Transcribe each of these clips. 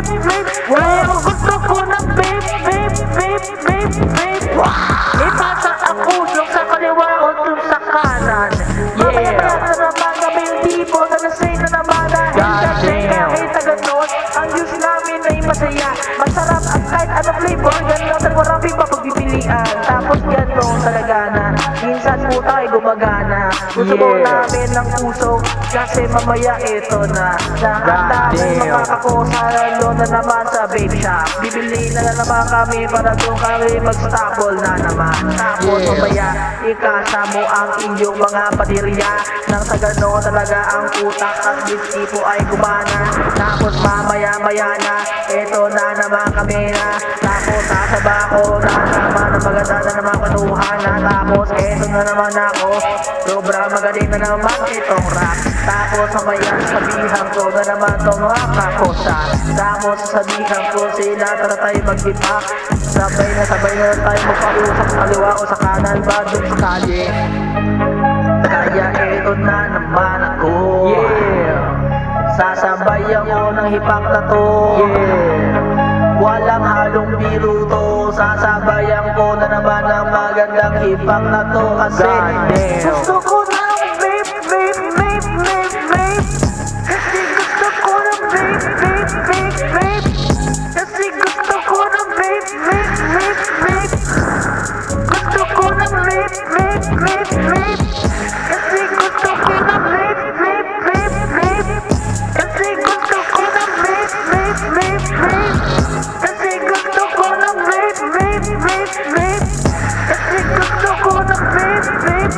Wow, gusto ko ng vape. Ipasa ang puso sa kaliwa o dun sa kanan. Mamaya na naman kami yung tipo na nasay na naman dahil kahit na ganon, ang juice namin ay masaya. Masarap at kahit anong flavor, ganon at marami pa pagpipilian. Tapos ganon talaga na minsan po tayo gumagana. Gusto mo namin ng puso kasi mamaya ito na lahat namin makakakusa, lalo na naman sa vape shop. Bibili na naman kami para doon kami mag-stable na naman. Tapos mamaya ikasa mo ang inyong mga padirya nang sa gano'n talaga ang utak at tipo ay gumana. Tapos mamaya-maya na ito na naman kami na. Tapos sasaba ko na naman ang maganda na naman panuhan na. Tapos ito na naman ako, sobrang magaling na naman itong rap. Tapos mamaya sabihan ko na naman itong mga kakosa. Tapos sabihan ko sila tara tayo mag-dipak. Sabay na tayo magpausap sa kaliwa o sa kanan ba dun sa kalye. Kaya ito na naman ako, sasabayan ko ng hipak na to, walang halong biro to. Sasabayan ko na naman ang magandang hipak na to. Kasi gusto ko ng vape. Kasi gusto ko ng vape. Kasi gusto ko ng vape. Gusto ko ng vape. Kasi gusto ko ng vape. Kasi gusto ko ng vape. Kasi gusto ko ng vape. Kasi gusto ko ng vape.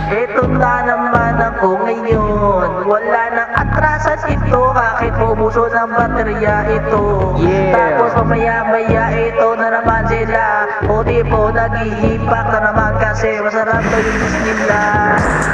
Ito na naman ako ngayon, wala nang atrasan ito, kahit ubuso ng baterya ito. Tapos mamaya-maya ito na naman sila, o tipo naghihipak na naman kasi masarap to yung juice nila.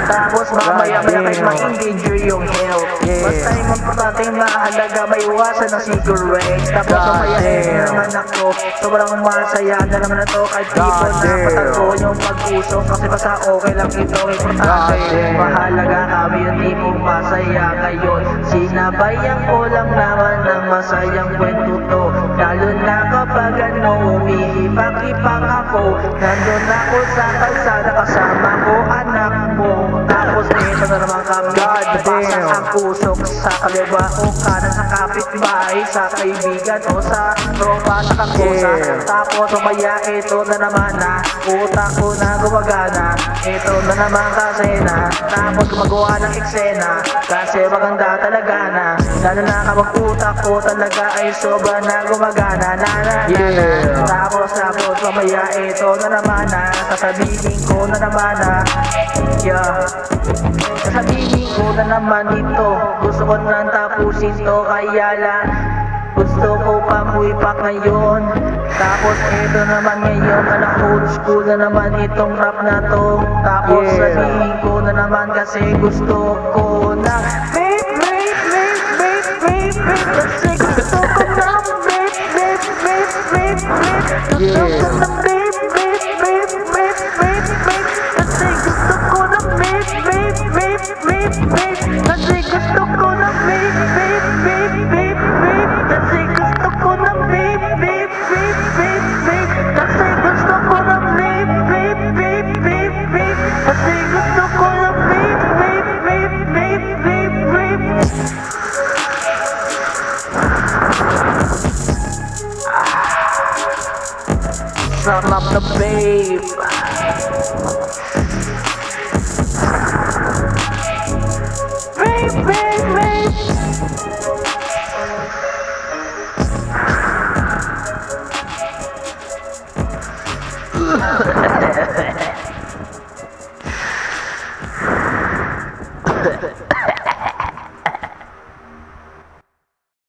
Tapos mamaya-maya kahit ma-endanger yung health, basta yung importanteng mahalaga may iwasan ng cigarette. Tapos mamaya ito na naman ako, sobrang masaya na naman na to, kahit tipo na patago yung pag-uso kasi basta okay lang ito. Importante, mahalaga kami yung tipong masaya ngayon. Sinabayan ko lang naman ng masayang kwento to, lalo na kapag umihipak-hipak ako. Nandun ako sa kalsada kasama ko anak mo. Tapos ito na naman kami, nabasa ang usok sa kaliwa o kanan, sa kapitbahay, sa kaibigan o sa tropa, sa kakusa. Tapos mamaya ito na naman na utak ko na gumagana. Ito na naman kasi na, tapos gumagawa ng eksena kasi maganda talaga na, lalo na kapag utak ko talaga ay sobra na gumagana na. Tapos mamaya ito na naman na, sasabihin ko na naman na, sasabihin ko na naman dito, gusto ko nang tapusin to, kaya lang gusto ko pang uipak ngayon. Tapos ito naman ngayon, anak old school na naman itong rap na to. Tapos sabihin ko na naman kasi gusto ko na vape. Kasi gusto ko ng vape. Gusto ko ng vape. Kasi gusto ko ng vape. Kasi gusto ko ng vape. Kasi gusto ko ng vape. Kasi gusto ko ng vape. Kasi gusto ko ng vape. Sarap na vape. Vape.